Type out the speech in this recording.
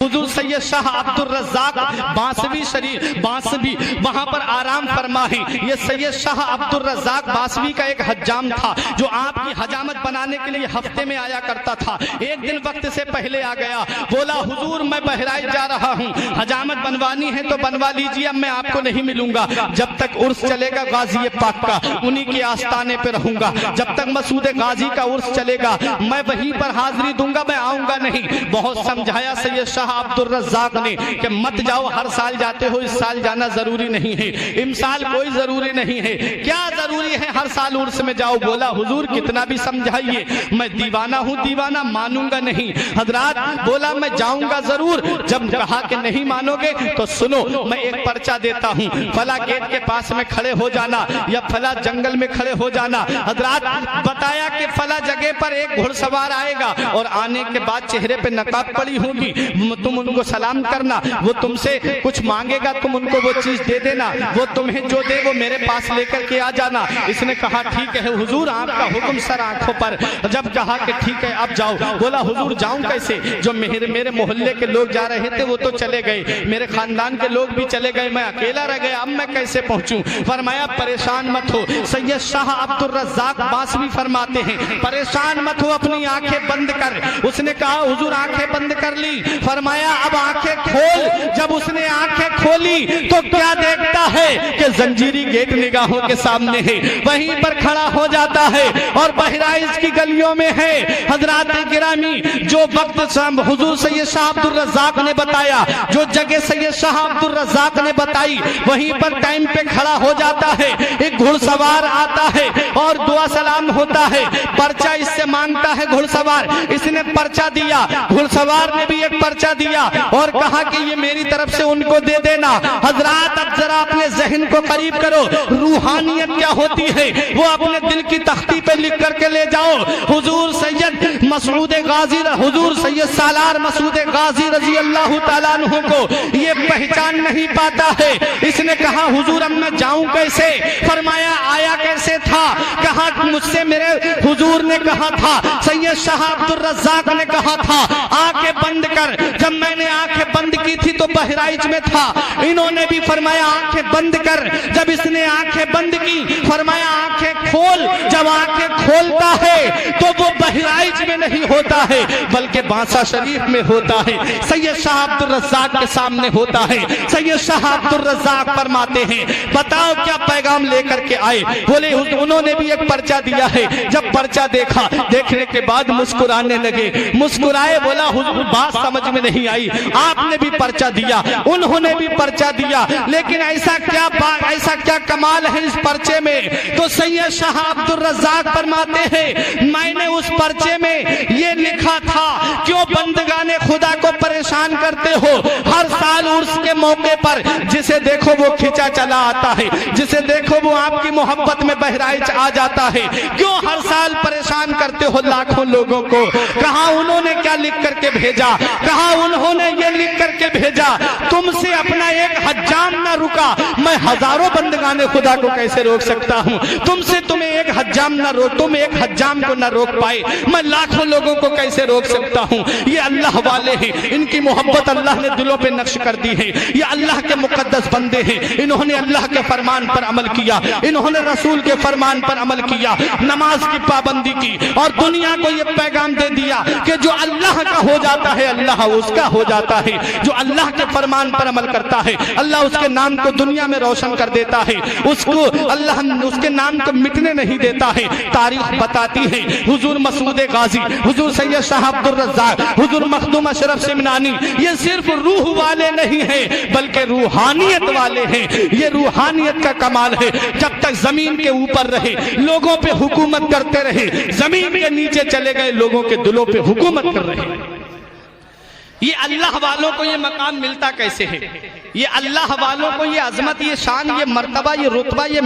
حضور سید شاہ عبدالرزاق باسوی شریف باسوی وہاں پر آرام فرما ہے۔ یہ سید شاہ عبدالرزاق باسوی کا ایک حجام تھا جو آپ کی حجامت بنانے کے لیے ہفتے میں آیا کرتا تھا۔ ایک دن وقت سے پہلے آ گیا، بولا حضور میں بہرائچ جا رہا ہوں، حجامت بنوانی ہے تو بنوا لیجیے، اب میں آپ کو نہیں ملوں گا جب تک عرس چلے گا غازی پاک کا، انہی کے آستانے پہ رہوں گا، جب تک مسعود غازی کا عرس چلے گا میں وہیں پر حاضری دوں گا، میں آؤں گا نہیں۔ بہت سمجھایا سید شاہ عبدالرزاق نے کہ مت جاؤ، ہر سال جاتے ہو، اس سال جانا ضروری نہیں ہے، امسال کوئی ضروری نہیں ہے، کیا ضروری ہے ہر سال عرس میں جاؤ؟ بولا حضور کتنا بھی سمجھائیے میں دیوانہ ہوں، دیوانہ مانوں گا نہیں۔ حضرات بولا میں جاؤں گا ضرور، جب کہا کہ نہیں مانو گے تو سنو میں ایک پرچہ دیتا ہوں، فلاں گیٹ کے پاس میں کھڑے ہو جانا یا فلاں جنگل میں کھڑے ہو جانا۔ حضرات بتایا کہ فلاں جگہ پر ایک گھڑ سوار آئے گا اور آنے کے بعد چہرے پہ نقاب پڑی ہوگی، تم ان کو سلام کرنا، وہ تم سے کچھ مانگے گا تم ان کو وہ چیز دے دینا، وہ تمہیں جو دے وہ میرے پاس لے کر کے آ جانا۔ اس نے کہا ٹھیک ہے حضور، آپ کا حکم سر آنکھوں پر۔ جب کہا کہ ٹھیک ہے اب جاؤ، بولا حضور جاؤں کیسے؟ جو میرے محلے کے لوگ جا رہے تھے وہ تو چلے گئے، میرے خاندان کے لوگ بھی چلے گئے، میں اکیلا رہ گیا، اب میں کیسے پہنچوں؟ فرمایا پریشان مت ہو، سید شاہ عبدالرزاق باسوی فرماتے ہیں پریشان مت ہو، اپنی آنکھیں بند کر۔ اس نے کہا حضور آنکھیں بند کر لی، فرمایا اب آنکھیں کھول۔ جب اس نے آنکھیں کھولی تو کیا دیکھتا ہے کہ زنجیری گیٹ نگاہوں کے سامنے ہے، وہیں پر کھڑا ہو جاتا ہے اور بہرائچ کی گلیوں میں ہے۔ حضرات گرامی جو وقت حضور سید شاہ عبدالرزاق نے بتایا، جو جگہ سید شاہ عبدالرزاق نے بتائی، وہیں پر ٹائم پہ کھڑا ہو جاتا ہے۔ ایک گھڑ سوار آتا ہے اور دعا سلام ہوتا ہے، پرچہ اس سے مانگتا ہے گھڑ سوار، اس نے پرچہ دیا، گھڑ سوار نے بھی ایک پرچہ دیا اور کہا کہ یہ میری طرف سے ان کو دے دینا۔ حضرات اب ذرا اپنے ذہن کو قریب کرو، روحانیت کیا ہوتی ہے وہ اپنے دل کی تختی پہ لکھ کر کے لے جاؤ۔ حضور سید مسعود غازی، حضور سید سالار مسعود غازی رضی اللہ تعالیٰ عنہ کو یہ پہچان نہیں پاتا ہے۔ اس نے کہا حضور اب میں جاؤں کیسے؟ فرمایا آیا کیسے تھا؟ کہا مجھ سے میرے حضور نے کہا تھا، سید شاہ عبدالرزاق نے کہا تھا آنکھیں بند کر۔ جب میں نے آنکھیں بند کی تھی تو بہرائچ میں تھا، انہوں نے بھی فرمایا آنکھیں بند کر۔ جب اس نے آنکھیں بند کی فرمایا آنکھیں کھول۔ جب آنکھیں کھولتا ہے تو وہ بہرائچ میں نہیں ہوتا ہے بلکہ بانسا شریف میں ہوتا ہے، سید شاہ عبدالرزاق کے سامنے ہوتا ہے۔ سید شاہ عبدالرزاق فرماتے ہیں بتاؤ کیا پیغام لے کر کے آئے؟ بولے انہوں نے بھی ایک پرچہ دیا ہے۔ جب پرچہ دیکھا، دیکھنے کے بعد مسکرانے لگے، مسکرائے، بولا حضور بات سمجھ میں نہیں آئی، آپ نے بھی پرچہ دیا، انہوں نے بھی پرچہ دیا، لیکن ایسا کیا کمال ہے اس پرچے میں؟ تو سید شاہ عبدالرزاق فرماتے ہیں میں نے اس پرچے میں یہ لکھا تھا کیوں بندگان خدا کو پریشان کرتے ہو؟ ہر سال عرس کے موقع پر جسے دیکھو وہ کھچا چلا آتا ہے، جسے دیکھو وہ آپ کی محبت میں بہرائچ آ جاتا ہے، کیوں ہر سال پریشان کرتے ہو لاکھوں لوگوں کو؟ کہا انہوں نے کیا لکھ کر کے بھیجا؟ کہا انہوں نے یہ لکھ کر کے بھیجا تم سے اپنا ایک حجام نہ رکا، میں ہزاروں بندگان خدا کو کیسے روک سکتا ہوں؟ تم سے تمہیں ایک حجام نہ روک، تم ایک حجام کو نہ روک پائے، میں لاکھوں لوگوں کو کیسے روک سکتا ہوں؟ یہ اللہ والے ہیں، ان کی محبت اللہ نے دلوں پہ نقش کر دی ہے، یہ اللہ کے مقدس بندے ہیں، انہوں نے اللہ کے فرمان پر عمل کیا، انہوں نے رسول کے فرمان پر عمل کیا، نماز کی پابندی کی اور دنیا کو یہ پیغام دے دیا کہ جو اللہ کا ہو جاتا ہے اللہ اس کا ہو جاتا ہے، جو اللہ کے فرمان پر عمل کرتا ہے اللہ اس کے نام کو دنیا میں روشن کر دیتا ہے، اس کو اللہ اس کے نام کو مٹنے نہیں دیتا ہے۔ تاریخ بتاتی ہے حضور مسعود غازی، حضور سید شاہ عبدالرزاق، حضور مخدوم اشرف سمنانی یہ صرف روح والے نہیں ہیں بلکہ روحانیت والے ہیں۔ یہ روحانیت کا کمال ہے، جب تک زمین کے اوپر رہے لوگوں پہ حکومت کرتے رہے، زمین کے نیچے چلے گئے لوگوں کے دلوں پہ حکومت کر رہے۔ یہ اللہ والوں کو یہ مقام ملتا کیسے ہے؟ یہ اللہ والوں کو یہ عظمت، یہ شان، یہ مرتبہ، یہ رتبہ، یہ